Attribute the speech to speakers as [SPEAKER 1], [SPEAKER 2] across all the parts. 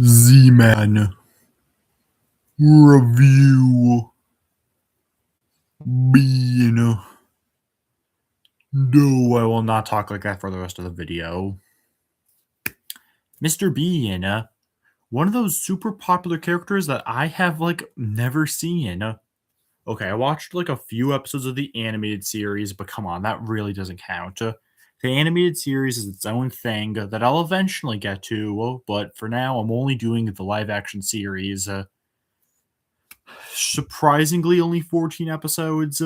[SPEAKER 1] Zman Review Bean. No, I will not talk like that for the rest of the video. Mr. Bean, one of those super popular characters that I have never seen. Okay, I watched a few episodes of the animated series, but come on, that really doesn't count. The animated series is its own thing that I'll eventually get to, but for now, I'm only doing the live action series. Surprisingly, only 14 episodes.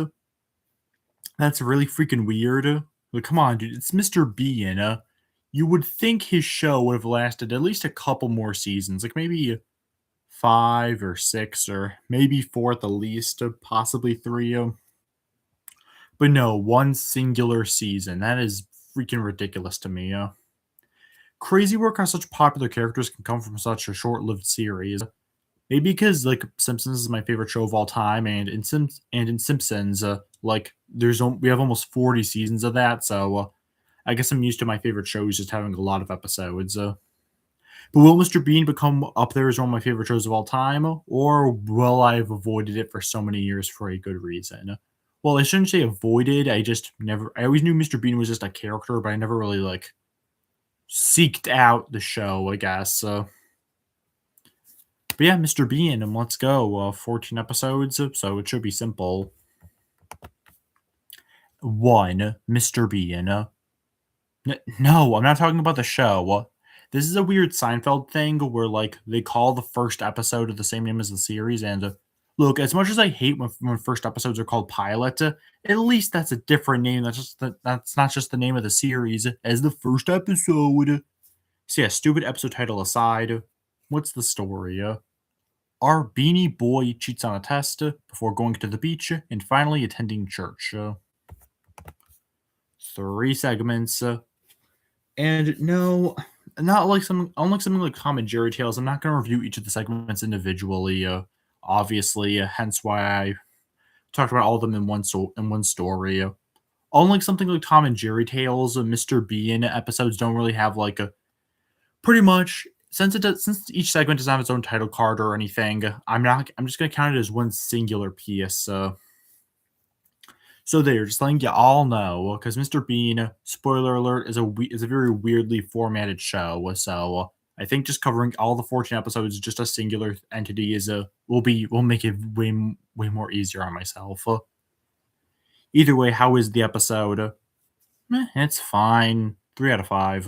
[SPEAKER 1] That's really freaking weird. Like, come on, dude, it's Mr. Bean. You would think his show would have lasted at least a couple more seasons, like maybe 5 or 6, or maybe 4 at the least, possibly 3. But no, one singular season. That is freaking ridiculous to me. Crazy work on such popular characters can come from such a short-lived series. Maybe because Simpsons is my favorite show of all time, and in Simpsons, we have almost 40 seasons of that, so I guess I'm used to my favorite shows just having a lot of episodes. But will Mr. Bean become up there as one of my favorite shows of all time, or will I have avoided it for so many years for a good reason? Well, I shouldn't say avoided. I always knew Mr. Bean was just a character, but I never really seeked out the show, I guess. But yeah, Mr. Bean, and let's go. 14 episodes, so it should be simple. 1. Mr. Bean. No, I'm not talking about the show. This is a weird Seinfeld thing where they call the first episode of the same name as the series. And look, as much as I hate when first episodes are called pilot, at least that's a different name. That's not just the name of the series as the first episode. So yeah, stupid episode title aside, what's the story? Our beanie boy cheats on a test before going to the beach and finally attending church. 3 segments. And no, not like unlike something like Tom and Jerry Tales, I'm not going to review each of the segments individually. Obviously, hence why I talked about all of them in one story. Unlike something like Tom and Jerry Tales, Mr. Bean episodes don't really have a pretty much since each segment doesn't have its own title card or anything. I'm just going to count it as one singular piece. So there, just letting you all know, because Mr. Bean, spoiler alert, is a very weirdly formatted show. So I think just covering all the 14 episodes, just a singular entity, will make it way more easier on myself. Either way, how is the episode? It's fine. 3 out of 5.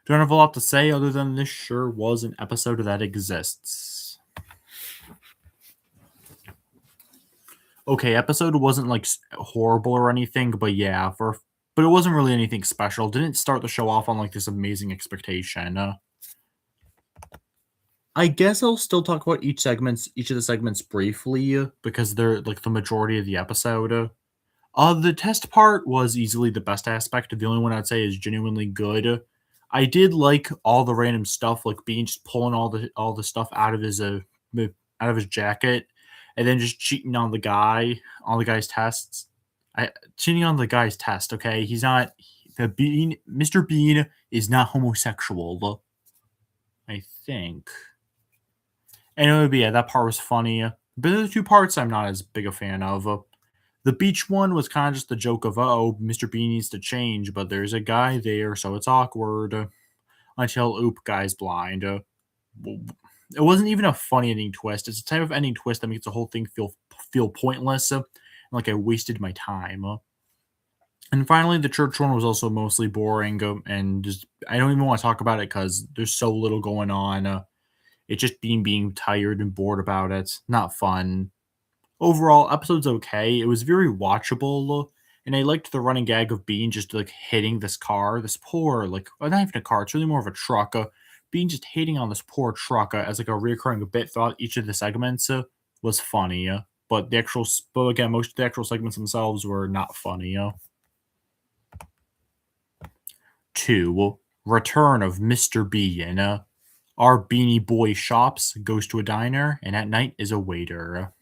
[SPEAKER 1] Don't have a lot to say other than this sure was an episode that exists. Okay, episode wasn't horrible or anything, but yeah, but it wasn't really anything special. Didn't start the show off on this amazing expectation. I guess I'll still talk about each of the segments briefly because they're the majority of the episode. The test part was easily the best aspect. The only one I'd say is genuinely good. I did like all the random stuff, like Bean just pulling all the stuff out of his jacket, and then just cheating on the guy's tests. Cheating on the guy's test. Okay, he's not Mr. Bean is not homosexual. I think. Anyway, yeah, that part was funny. But the 2 parts I'm not as big a fan of. The beach one was kind of just the joke of, oh, Mr. Bean needs to change, but there's a guy there, so it's awkward. Until, guy's blind. It wasn't even a funny ending twist. It's a type of ending twist that makes the whole thing feel pointless, like I wasted my time. And finally, the church one was also mostly boring, and just I don't even want to talk about it because there's so little going on. It's just being tired and bored about it. Not fun. Overall, episode's okay. It was very watchable, and I liked the running gag of Bean just hitting this car. This poor well, not even a car. It's really more of a truck. Bean just hating on this poor truck as a recurring bit throughout each of the segments was funny. But again, most of the actual segments themselves were not funny. 2. Return of Mr. Bean. Our beanie boy shops, goes to a diner, and at night is a waiter.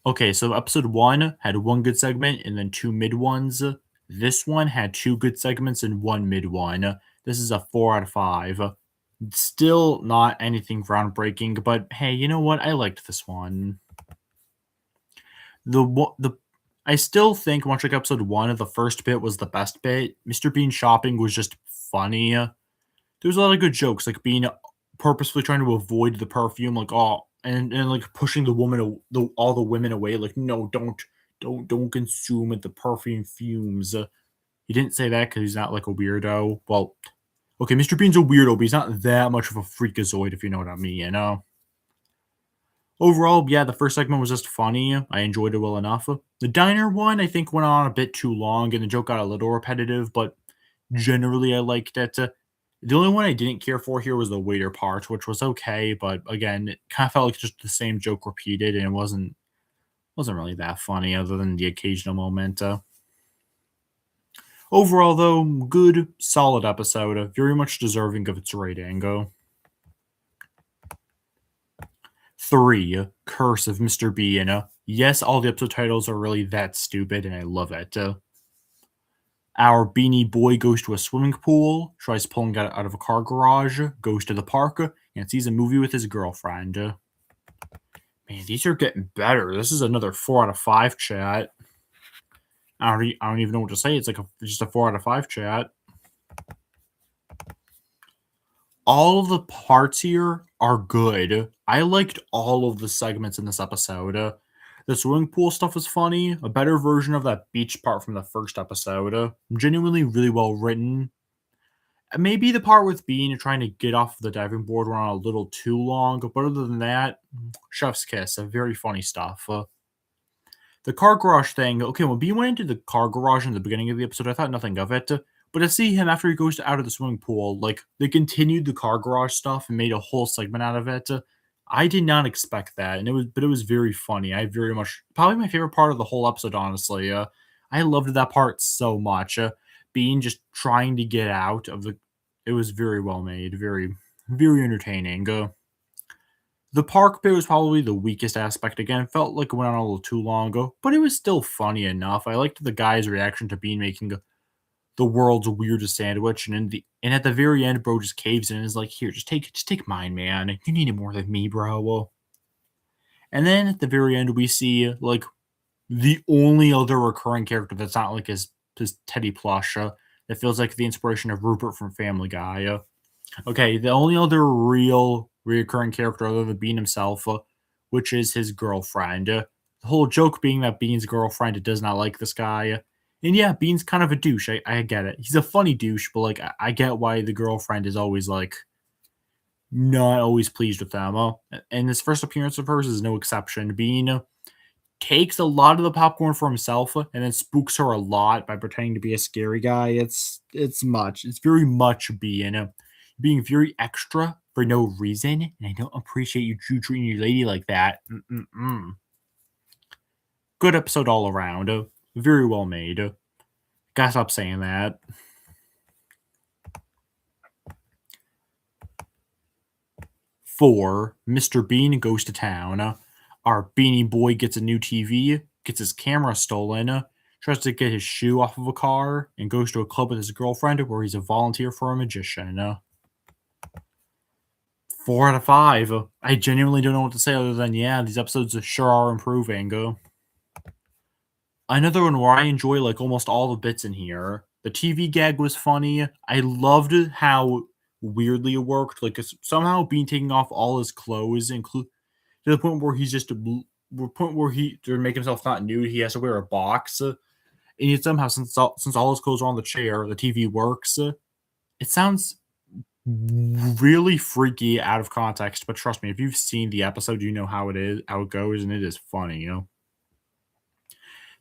[SPEAKER 1] Okay, so episode 1 had 1 good segment and then 2 mid ones. This one had 2 good segments and 1 mid one. This is a 4 out of 5. Still not anything groundbreaking, but hey, you know what? I liked this one. The I still think much like episode 1, the first bit was the best bit. Mr. Bean shopping was just funny. There was a lot of good jokes, like Bean purposefully trying to avoid the perfume, like, oh, and like pushing the woman all the women away, like, "No, don't consume it, the perfume fumes." He didn't say that because he's not, like, a weirdo. Well, okay, Mr. Bean's a weirdo, but he's not that much of a freakazoid, if you know what I mean, you know? Overall, yeah, the first segment was just funny. I enjoyed it well enough. The diner one, I think, went on a bit too long, and the joke got a little repetitive, but generally, I liked it. The only one I didn't care for here was the waiter part, which was okay, but again, it kind of felt like just the same joke repeated, and it wasn't really that funny, other than the occasional moment. Overall, though, good, solid episode, very much deserving of its rating. 3, Curse of Mr. Bean. Yes, all the episode titles are really that stupid, and I love it. Our beanie boy goes to a swimming pool, tries pulling out of a car garage, goes to the park, and sees a movie with his girlfriend. Man, these are getting better. This is another 4 out of 5 chat. I don't even know what to say. It's like just a 4 out of 5 chat. All of the parts here are good. I liked all of the segments in this episode. The swimming pool stuff was funny. A better version of that beach part from the first episode. Genuinely really well written. Maybe the part with Bean trying to get off the diving board went on a little too long, but other than that, chef's kiss. Very funny stuff. The car garage thing, okay, when Bean went into the car garage in the beginning of the episode, I thought nothing of it. But to see him after he goes out of the swimming pool, like they continued the car garage stuff and made a whole segment out of it. I did not expect that, and it was very funny. I very much probably my favorite part of the whole episode, honestly. I loved that part so much. Bean just trying to get out of the. It was very well made, very entertaining. The park bit was probably the weakest aspect. Again, felt like it went on a little too long ago, but it was still funny enough. I liked the guy's reaction to Bean making the world's weirdest sandwich, and at the very end, bro just caves in and is like, "Here, just take mine, man. You need it more than me, bro." And then at the very end, we see like the only other recurring character that's not like his Teddy plush. That feels like the inspiration of Rupert from Family Guy. Okay, the only other real reoccurring character other than Bean himself, which is his girlfriend. The whole joke being that Bean's girlfriend does not like this guy. And yeah, Bean's kind of a douche. I get it. He's a funny douche, but like I get why the girlfriend is always like not always pleased with them. And this first appearance of hers is no exception. Bean takes a lot of the popcorn for himself and then spooks her a lot by pretending to be a scary guy. It's much. It's very much being very extra for no reason, and I don't appreciate you treating your lady like that. Mm-mm-mm. Good episode all around. Very well made. Gotta stop saying that. 4, Mr. Bean goes to town. Our beanie boy gets a new TV, gets his camera stolen, tries to get his shoe off of a car, and goes to a club with his girlfriend where he's a volunteer for a magician. 4 out of 5. I genuinely don't know what to say other than, yeah, these episodes sure are improving. Another one where I enjoy like almost all the bits in here. The TV gag was funny. I loved how weirdly it worked. Like somehow Bean taking off all his clothes, include to the point where he's just the point where he to make himself not nude, he has to wear a box. And yet somehow, since all his clothes are on the chair, the TV works. It sounds really freaky out of context, but trust me, if you've seen the episode, you know how it goes, and it is funny.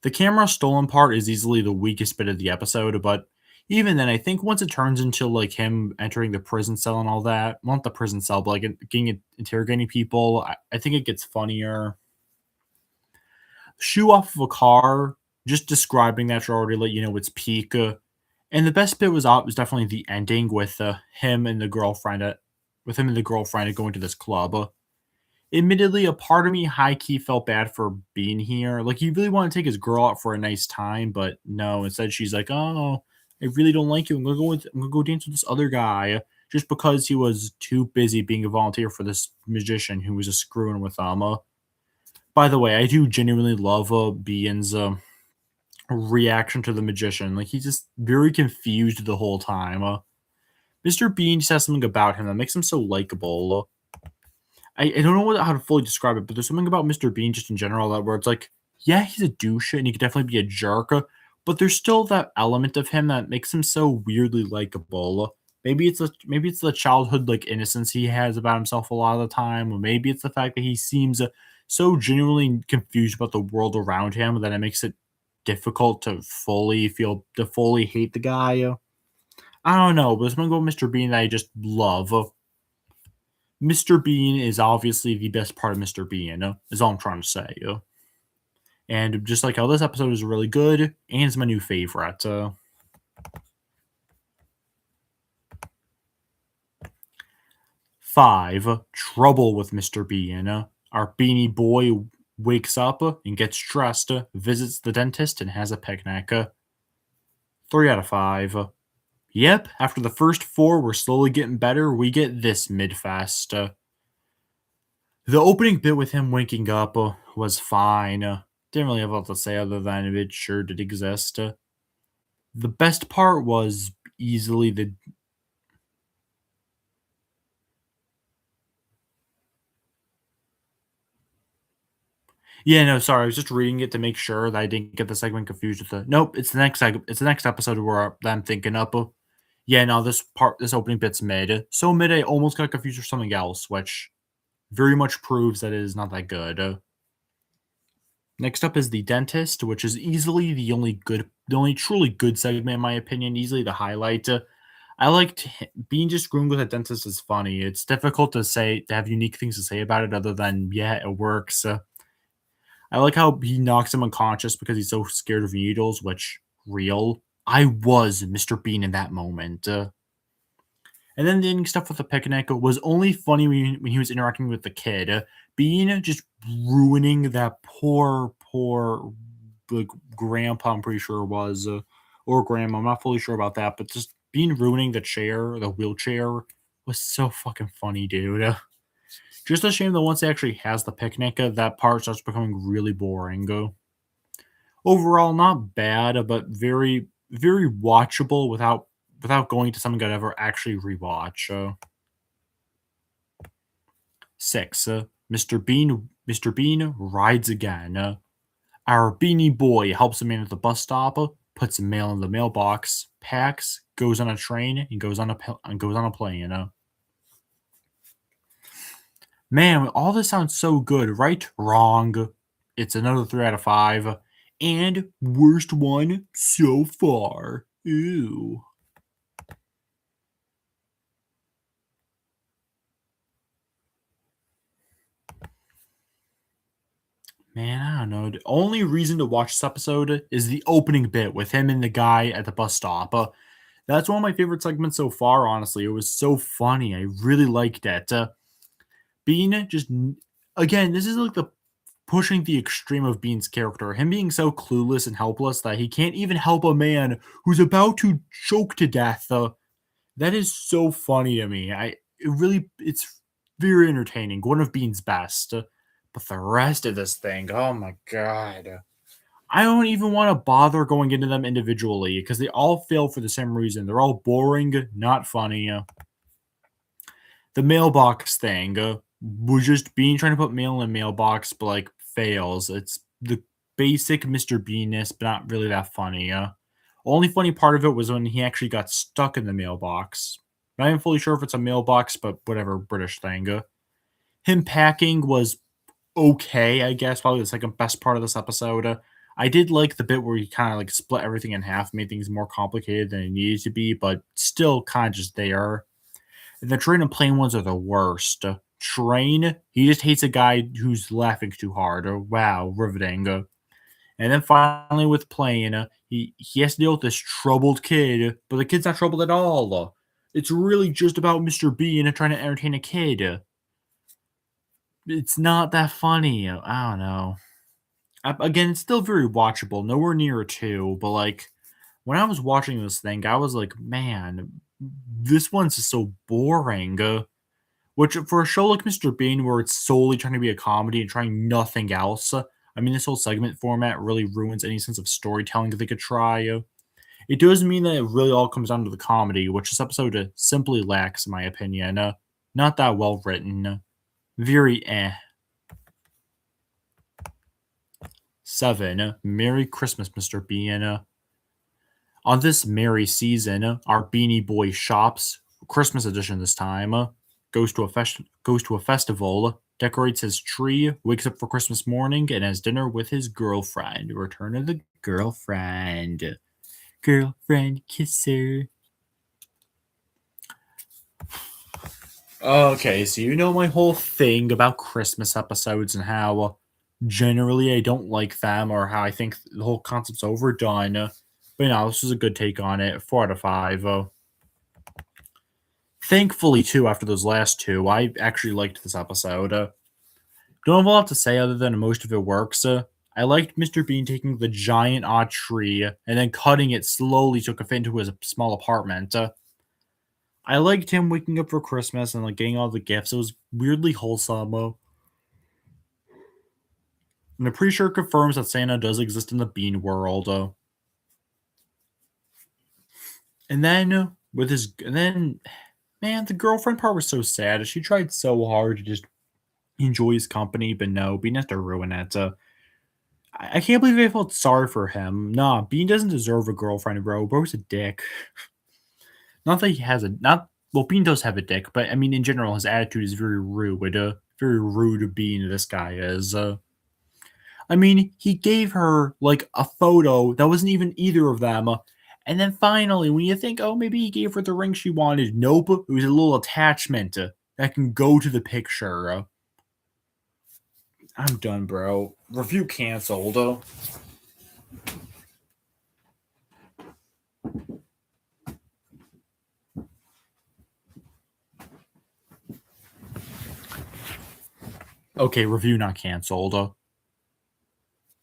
[SPEAKER 1] The camera stolen part is easily the weakest bit of the episode, but even then, I think once it turns into like him entering the prison cell and all that, well, not the prison cell, but like getting interrogating people, I think it gets funnier. Shoe off of a car, just describing that should already let you know it's peak. And the best bit was definitely the ending with him and the girlfriend going to this club. Admittedly, a part of me high key felt bad for being here. Like, you really want to take his girl out for a nice time, but no. Instead, she's like, "Oh, I really don't like you. I'm gonna go dance with this other guy." just because he was too busy being a volunteer for this magician who was just screwing with Amma. By the way, I do genuinely love Bean's reaction to the magician. Like, he's just very confused the whole time. Mr. Bean just has something about him that makes him so likable. I don't know how to fully describe it, but there's something about Mr. Bean just in general that where it's like, yeah, he's a douche and he could definitely be a jerk, but there's still that element of him that makes him so weirdly likable. Maybe it's the childhood like innocence he has about himself a lot of the time, or maybe it's the fact that he seems so genuinely confused about the world around him that it makes it difficult to fully hate the guy. I don't know, but there's something about Mr. Bean that I just love. Mr. Bean is obviously the best part of Mr. Bean, is all I'm trying to say. And just like how this episode is really good, and it's my new favorite. 5. Trouble with Mr. Bean. Our beanie boy wakes up and gets dressed, visits the dentist, and has a picnic. 3 out of 5. Yep, after the first 4, we're slowly getting better. We get this mid-fest. The opening bit with him waking up was fine. Didn't really have a lot to say other than it sure did exist. The best part was easily the yeah, no, sorry, I was just reading it to make sure that I didn't get the segment confused with the nope, it's the next episode where that I'm thinking up. Yeah, no, this opening bit's mid. So mid I almost got confused with something else, which very much proves that it is not that good. Next up is the dentist, which is easily the only truly good segment in my opinion, easily the highlight. I liked being just groomed with a dentist is funny. It's difficult to have unique things to say about it other than yeah, it works. I like how he knocks him unconscious because he's so scared of needles, which real. I was Mr. Bean in that moment. And then the ending stuff with the picnic was only funny when he was interacting with the kid. Bean just ruining that poor, like, grandpa, I'm pretty sure it was, or grandma, I'm not fully sure about that, but just Bean ruining the wheelchair was so fucking funny, dude. Just a shame that once he actually has the picnic, that part starts becoming really boring. Overall, not bad, but very watchable without going to something I'd ever actually rewatch. 6. Mr. Bean rides again. Our beanie boy helps a man at the bus stop, puts a mail in the mailbox, packs, goes on a train, and goes on a plane. Man, all this sounds so good, right? Wrong. It's another 3 out of 5. And worst one so far. Ew. Man, I don't know. The only reason to watch this episode is the opening bit with him and the guy at the bus stop. That's one of my favorite segments so far, honestly. It was so funny. I really liked it. Bean just, again, this is like the pushing the extreme of Bean's character. Him being so clueless and helpless that he can't even help a man who's about to choke to death. That is so funny to me. It's very entertaining. One of Bean's best. But the rest of this thing, oh my god. I don't even want to bother going into them individually because they all fail for the same reason. They're all boring, not funny. The mailbox thing was just Bean trying to put mail in a mailbox, but like fails. It's the basic Mr. Beanness, but not really that funny. Only funny part of it was when he actually got stuck in the mailbox. Not even fully sure if it's a mailbox, but whatever, British thing. Him packing was okay, I guess. Probably the second best part of this episode. I did like the bit where he kind of like split everything in half, made things more complicated than it needed to be, but still kind of just there. And the train and plane ones are the worst. Train, he just hates a guy who's laughing too hard. Or wow, riveting. And then finally with plane, he has to deal with this troubled kid, but the kid's not troubled at all. It's really just about Mr. Bean trying to entertain a kid. It's not that funny. I don't know. Again, it's still very watchable. Nowhere near a 2, but like when I was watching this thing, I was like, man, this one's just so boring. Which for a show like Mr. Bean, where it's solely trying to be a comedy and trying nothing else, I mean, this whole segment format really ruins any sense of storytelling that they could try. It does mean that it really all comes down to the comedy, which this episode simply lacks, in my opinion. Not that well written. Very eh. 7. Merry Christmas, Mr. Bean. On this merry season, our Beanie Boy shops, Christmas edition this time, goes to a festival, decorates his tree, wakes up for Christmas morning, and has dinner with his girlfriend. Return of the girlfriend. Girlfriend kisser. Okay, so you know my whole thing about Christmas episodes and how generally I don't like them or how I think the whole concept's overdone. But no, this was a good take on it. 4 out of 5. Thankfully, too, after those last two, I actually liked this episode. Don't have a lot to say other than most of it works. I liked Mr. Bean taking the giant odd tree and then cutting it slowly to fit into his small apartment. I liked him waking up for Christmas and like getting all the gifts. It was weirdly wholesome. And I'm pretty sure it confirms that Santa does exist in the Bean world. And then man, the girlfriend part was so sad. She tried so hard to just enjoy his company, but no, Bean has to ruin it. I can't believe I felt sorry for him. Nah, Bean doesn't deserve a girlfriend, bro. Bro's a dick. Not that he has a not well, Bean does have a dick, but I mean in general his attitude is very rude. Very rude Bean this guy is. I mean, he gave her like a photo that wasn't even either of them. And then finally, when you think, oh, maybe he gave her the ring she wanted, nope, it was a little attachment that can go to the picture. I'm done, bro. Review canceled. Okay, review not canceled.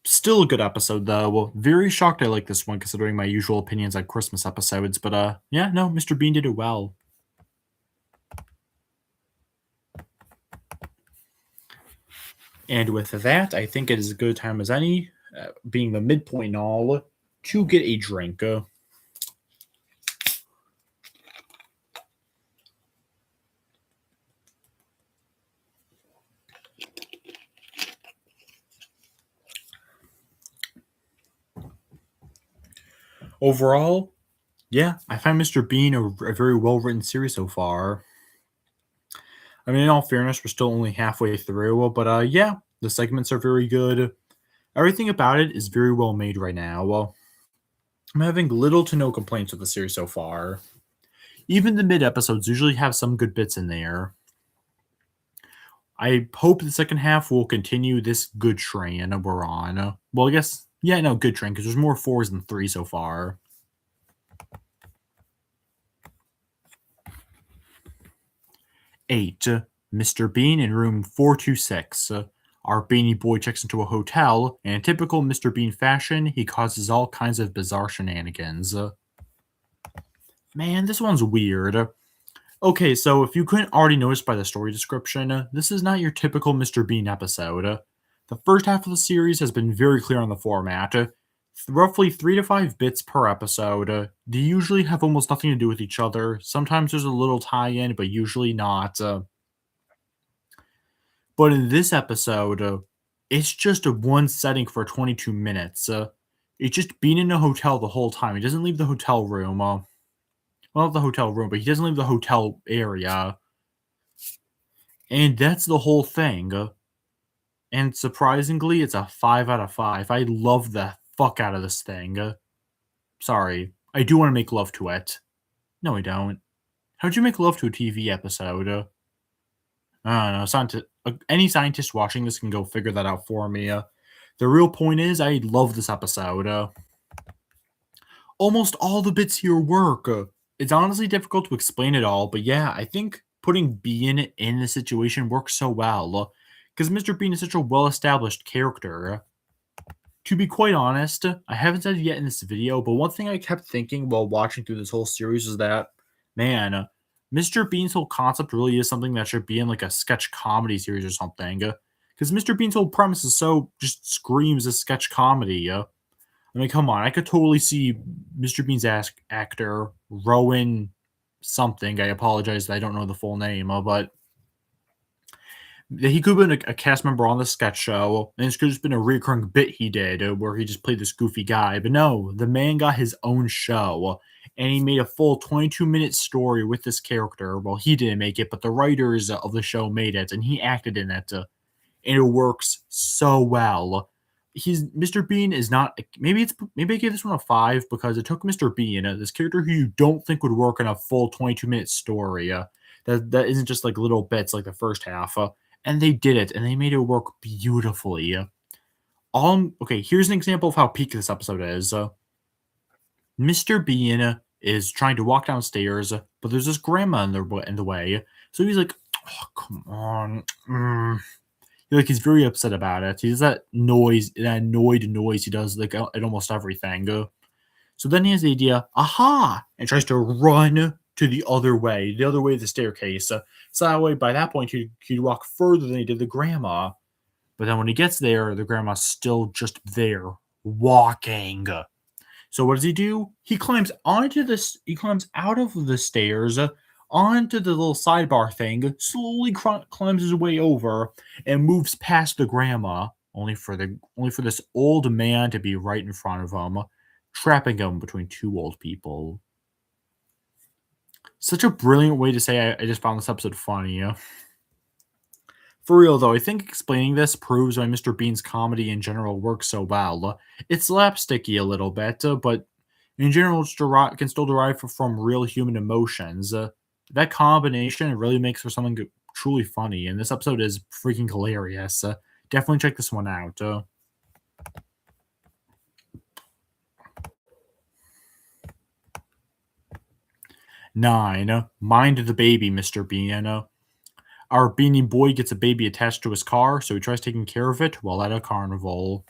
[SPEAKER 1] Still a good episode, though. Very shocked I like this one, considering my usual opinions on Christmas episodes. But, yeah, no, Mr. Bean did it well. And with that, I think it is as good a time as any, being the midpoint and all, to get a drink. Overall, yeah, I find Mr. Bean a very well written series so far. I mean, in all fairness, we're still only halfway through, but yeah, the segments are very good. Everything about it is very well made right now. I'm having little to no complaints with the series so far. Even the mid episodes usually have some good bits in there. I hope the second half will continue this good train we're on. Well, I guess, yeah, no, good train, because there's more 4s than 3 so far. 8. Mr. Bean in room 426. Our Beanie Boy checks into a hotel, and in typical Mr. Bean fashion, he causes all kinds of bizarre shenanigans. Man, this one's weird. Okay, so if you couldn't already notice by the story description, this is not your typical Mr. Bean episode. The first half of the series has been very clear on the format. Roughly 3 to 5 bits per episode. They usually have almost nothing to do with each other. Sometimes there's a little tie-in, but usually not. But in this episode, it's just a one setting for 22 minutes. It's just being in a hotel the whole time. He doesn't leave the hotel room. Well, not the hotel room, but he doesn't leave the hotel area. And that's the whole thing. And surprisingly, it's a 5 out of 5. I love the fuck out of this thing. Sorry. I do want to make love to it. No, I don't. How'd you make love to a TV episode? I don't know. Any scientist watching this can go figure that out for me. The real point is, I love this episode. Almost all the bits here work. It's honestly difficult to explain it all, but yeah, I think putting Bean in the situation works so well. Because Mr. Bean is such a well-established character. To be quite honest, I haven't said it yet in this video, but one thing I kept thinking while watching through this whole series is that Man, Mr. Bean's whole concept really is something that should be in like a sketch comedy series or something. Because Mr. Bean's whole premise is so just screams a sketch comedy. I mean, come on, I could totally see Mr. Bean's actor Rowan something. I apologize that I don't know the full name, but he could have been a cast member on the sketch show, and this could have just been a recurring bit he did where he just played this goofy guy. But no, the man got his own show, and he made a full 22-minute story with this character. Well, he didn't make it, but the writers of the show made it, and he acted in it, and it works so well. He's Mr. Bean is not maybe I gave this one a 5 because it took Mr. Bean, this character who you don't think would work in a full 22-minute story, that isn't just like little bits like the first half, and they did it, and they made it work beautifully. Okay, here's an example of how peak this episode is. Mr. Bean is trying to walk downstairs, but there's this grandma in the way, so he's like, "Oh, come on." He's very upset about it. He does that noise, that annoyed noise he does like at almost everything. So then he has the idea, aha, and tries to run to the other way of the staircase. So that way, by that point, he'd walk further than he did the grandma. But then when he gets there, the grandma's still just there, walking. So what does he do? He climbs onto this. He climbs out of the stairs onto the little sidebar thing. Slowly climbs his way over and moves past the grandma. Only for this old man to be right in front of him, trapping him between two old people. Such a brilliant way to say I just found this episode funny. For real, though, I think explaining this proves why Mr. Bean's comedy in general works so well. It's slapsticky a little bit, but in general, can still derive from real human emotions. That combination really makes for something truly funny, and this episode is freaking hilarious. Definitely check this one out. 9. Mind the baby, Mr. Bean. Our beanie boy gets a baby attached to his car, so he tries taking care of it while at a carnival.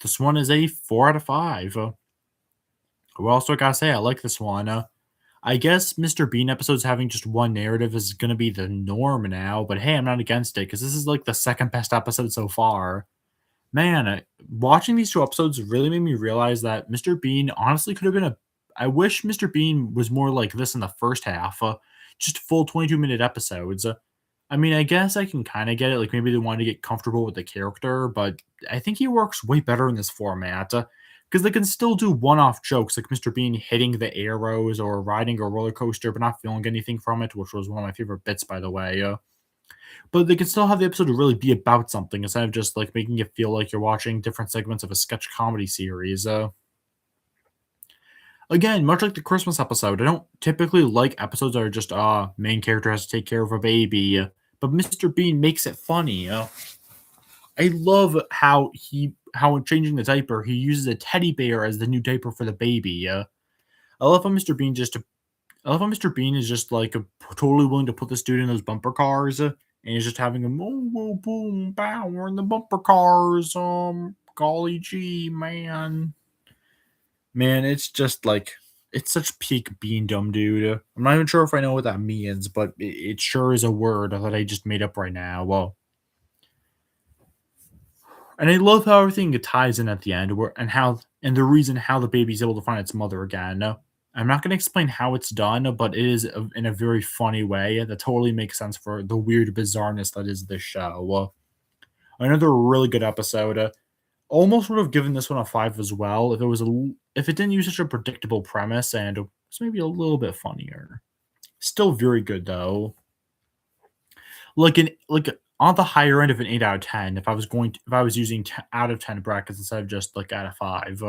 [SPEAKER 1] This one is a 4 out of 5. Well, also, I gotta say, I like this one. I guess Mr. Bean episodes having just one narrative is gonna be the norm now, but hey, I'm not against it because this is like the second best episode so far. Man, watching these two episodes really made me realize that Mr. Bean honestly could have been a. I wish Mr. Bean was more like this in the first half, just full 22-minute episodes. I mean, I guess I can kind of get it. Like maybe they wanted to get comfortable with the character, but I think he works way better in this format because they can still do one-off jokes like Mr. Bean hitting the arrows or riding a roller coaster but not feeling anything from it, which was one of my favorite bits, by the way. But they can still have the episode to really be about something instead of just like making it feel like you're watching different segments of a sketch comedy series. Again, much like the Christmas episode, I don't typically like episodes that are just main character has to take care of a baby, but Mr. Bean makes it funny. I love how in changing the diaper he uses a teddy bear as the new diaper for the baby. I love how Mr. Bean just I love how Mr. Bean is just like totally willing to put this dude in those bumper cars, and he's just having him, oh, whoa, boom, bow, we're in the bumper cars. Golly gee, man. Man, it's just like, it's such peak beandom, dude. I'm not even sure if I know what that means, but it sure is a word that I just made up right now. Well, and I love how everything ties in at the end, and the reason how the baby's able to find its mother again. I'm not going to explain how it's done, but it is in a very funny way that totally makes sense for the weird bizarreness that is this show. Another really good episode. Almost would have given this one a 5 as well if it didn't use such a predictable premise and it was maybe a little bit funnier. Still very good though. Like on the higher end of an 8 out of 10 if I was using out of 10 brackets instead of just like out of 5.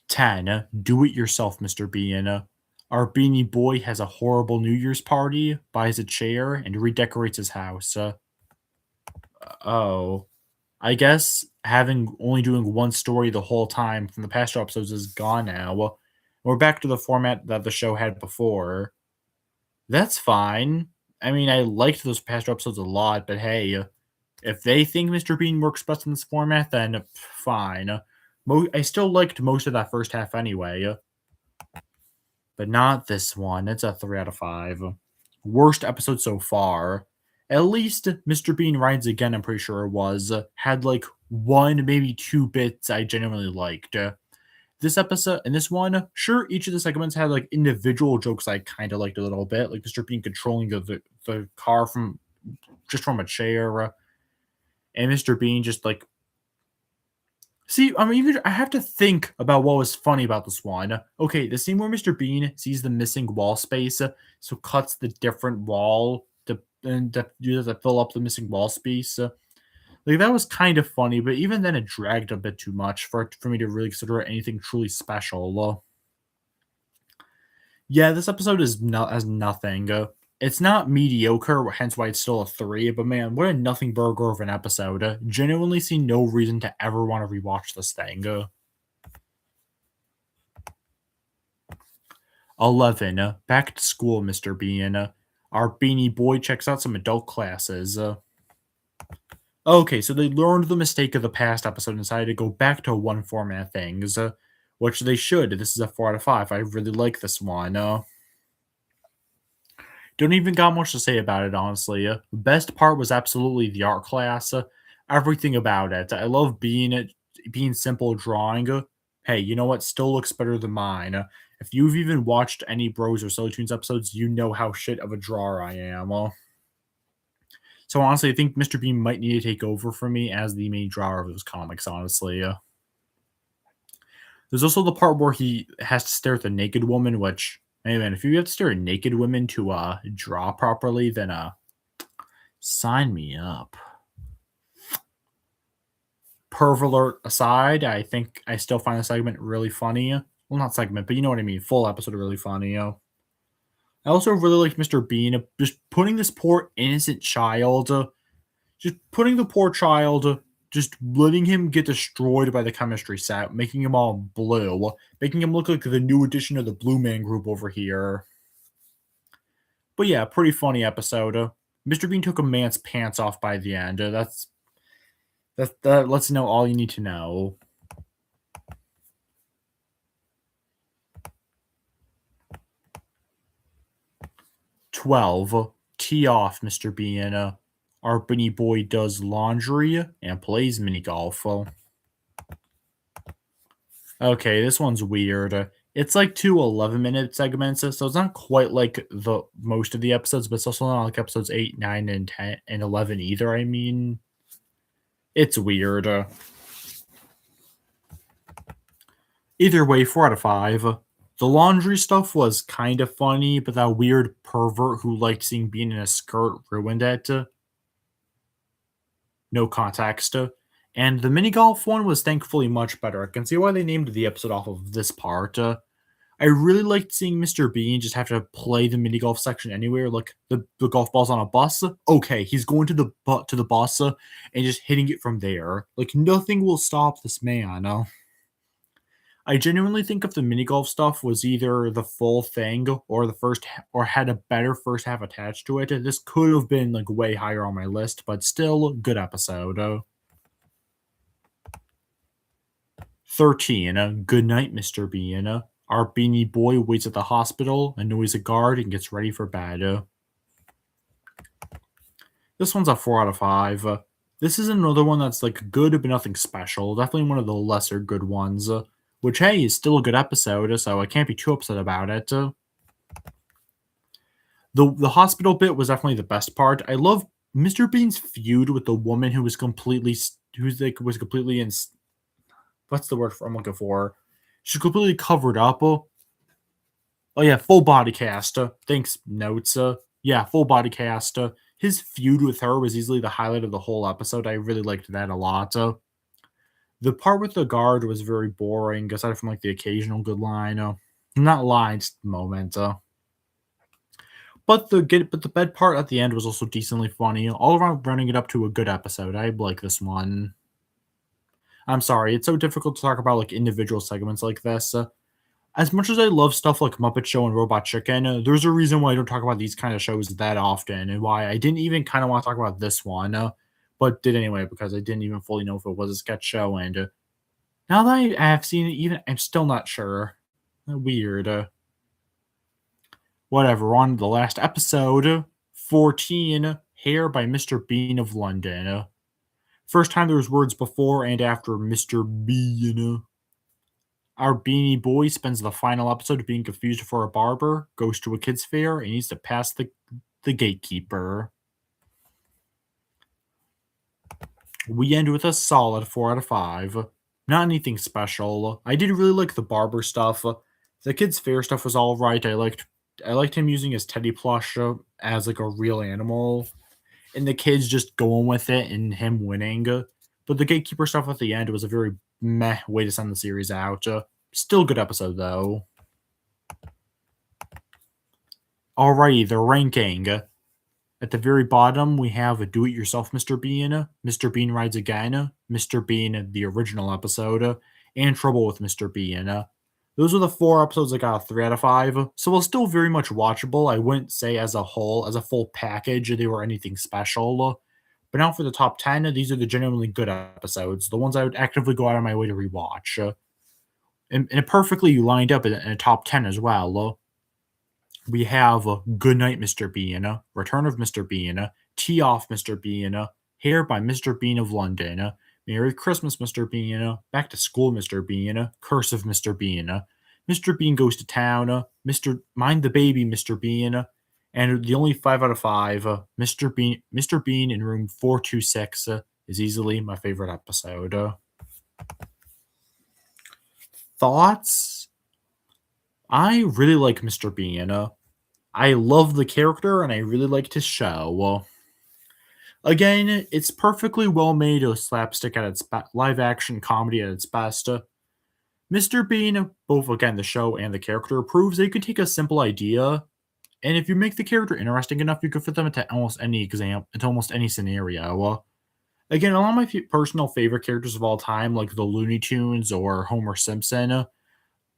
[SPEAKER 1] 10. Do it yourself, Mr. Bean. Our beanie boy has a horrible New Year's party, buys a chair, and redecorates his house. Oh, I guess having only doing one story the whole time from the past two episodes is gone now. We're back to the format that the show had before. That's fine. I mean, I liked those past two episodes a lot, but hey, if they think Mr. Bean works best in this format, then fine. I still liked most of that first half anyway, but not this one. It's a 3 out of 5. Worst episode so far. At least Mr. Bean Rides Again, I'm pretty sure it was, had like one, maybe two bits I genuinely liked. This episode and this one, sure, each of the segments had like individual jokes I kind of liked a little bit, like Mr. Bean controlling the car from just from a chair, and Mr. Bean just like see, I mean, even I have to think about what was funny about this one. Okay, the scene where Mr. Bean sees the missing wall space, so cuts the different wall to use to fill up the missing wall space. Like that was kind of funny, but even then, it dragged a bit too much for me to really consider it anything truly special. Yeah, this episode is not as nothing. It's not mediocre, hence why it's still a 3, but man, what a nothing burger of an episode. Genuinely see no reason to ever want to rewatch this thing. 11. Back to school, Mr. Bean. Our beanie boy checks out some adult classes. Okay, so they learned the mistake of the past episode and decided to go back to one format things, which they should. This is a 4 out of 5. I really like this one. Don't even got much to say about it, honestly. Best part was absolutely the art class. Everything about it. I love being simple drawing. Hey, you know what? Still looks better than mine. If you've even watched any Bros or Silly Tunes episodes, you know how shit of a drawer I am. So honestly, I think Mr. Bean might need to take over for me as the main drawer of those comics. Honestly, there's also the part where he has to stare at the naked woman, which, hey man, if you have to stare at naked women to draw properly, then sign me up. Perv alert aside, I think I still find the segment really funny. Well, not segment, but you know what I mean. Full episode really funny. I also really like Mr. Bean just putting this poor innocent child, just putting the poor child, just letting him get destroyed by the chemistry set, making him all blue, making him look like the new addition of the Blue Man Group over here. But yeah, pretty funny episode. Mr. Bean took a man's pants off by the end. That lets you know all you need to know. 12. Tee off, Mr. Bean. Our bunny boy does laundry and plays mini golf. Okay, this one's weird. It's like two 11-minute segments, so it's not quite like the most of the episodes, but it's also not like episodes 8, 9, and 10 and 11 either. I mean, it's weird. Either way, 4 out of 5. The laundry stuff was kind of funny, but that weird pervert who liked seeing Bean in a skirt ruined it. No context. And the mini golf one was thankfully much better. I can see why they named the episode off of this part. I really liked seeing Mr. Bean just have to play the mini golf section anywhere. Like the golf ball's on a bus. Okay, he's going to the bus and just hitting it from there. Like nothing will stop this man. I genuinely think if the mini golf stuff was either the full thing or or had a better first half attached to it, this could have been like way higher on my list. But still, good episode. 13. Good night, Mr. Bean. Our beanie boy waits at the hospital, annoys a guard, and gets ready for bed. This one's a 4 out of 5. This is another one that's like good, but nothing special. Definitely one of the lesser good ones. Which, hey, is still a good episode, so I can't be too upset about it. The hospital bit was definitely the best part. I love Mr. Bean's feud with the woman who was completely in. What's the word I'm looking for? She's completely covered up. Oh yeah, full body cast. Thanks, notes. Yeah, full body cast. His feud with her was easily the highlight of the whole episode. I really liked that a lot. The part with the guard was very boring, aside from like the occasional good line. Not line, just moment. But the bed part at the end was also decently funny. All around, running it up to a good episode. I like this one. I'm sorry, it's so difficult to talk about like individual segments like this. As much as I love stuff like Muppet Show and Robot Chicken, there's a reason why I don't talk about these kind of shows that often, and why I didn't even kind of want to talk about this one, but did anyway because I didn't even fully know if it was a sketch show. And Now that I have seen it, even I'm still not sure. Weird. Whatever. On to the last episode, 14, Hair by Mr. Bean of London. First time there was words before and after Mr. Bean. Our beanie boy spends the final episode being confused for a barber, goes to a kid's fair, and needs to pass the gatekeeper. We end with a solid 4 out of 5. Not anything special. I did really like the barber stuff. The kids' fair stuff was all right. I liked him using his teddy plush as like a real animal, and the kids just going with it and him winning. But the gatekeeper stuff at the end was a very meh way to send the series out. Still good episode though. Alrighty, the ranking. At the very bottom, we have a Do-It-Yourself Mr. Bean, Mr. Bean Rides Again, Mr. Bean, the original episode, and Trouble with Mr. Bean. Those were the 4 episodes I got a 3 out of 5, so while still very much watchable, I wouldn't say as a whole, as a full package, they were anything special. But now for the top 10, these are the genuinely good episodes, the ones I would actively go out of my way to rewatch. And perfectly lined up in a top 10 as well. We have Goodnight Mr. Bean, Return of Mr. Bean, Tee Off Mr. Bean, Hair by Mr. Bean of London, Merry Christmas Mr. Bean, Back to School Mr. Bean, Curse of Mr. Bean, Mr. Bean Goes to Town, Mr. Mind the Baby Mr. Bean, and the only 5 out of 5, Mr. Bean in room 426 is easily my favorite episode. Thoughts? I really like Mr. Bean. I love the character and I really liked his show. Again, it's perfectly well made, a slapstick at its live action comedy at its best. Mr. Bean, both again the show and the character, proves that you can take a simple idea, and if you make the character interesting enough, you can fit them into almost any into almost any scenario. Again, a lot of my personal favorite characters of all time, like the Looney Tunes or Homer Simpson,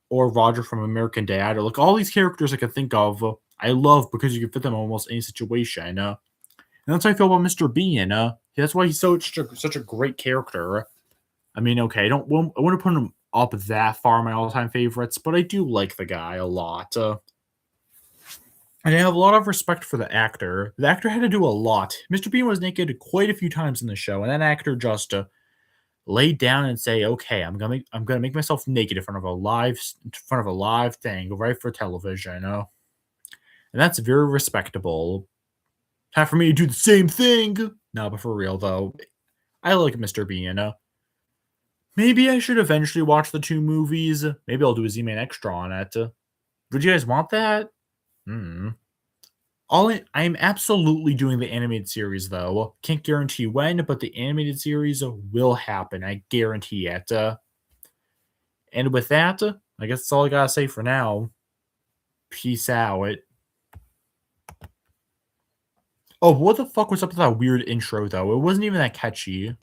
[SPEAKER 1] or Roger from American Dad, or like all these characters I can think of, I love because you can fit them in almost any situation. And that's how I feel about Mr. Bean. That's why he's such a great character. I mean, okay, I wouldn't put him up that far in my all time favorites, but I do like the guy a lot. And I have a lot of respect for the actor. The actor had to do a lot. Mr. Bean was naked quite a few times in the show, and that actor just lay down and say, "Okay, I'm gonna make myself naked in front of a live thing right for television." And that's very respectable. Time for me to do the same thing. No, but for real though, I like Mr. Bean. Maybe I should eventually watch the 2 movies. Maybe I'll do a Z-Man Extra on it. Would you guys want that? Hmm. I'm absolutely doing the animated series though. Can't guarantee when, but the animated series will happen. I guarantee it. And with that, I guess that's all I gotta say for now. Peace out. Oh, what the fuck was up with that weird intro though? It wasn't even that catchy.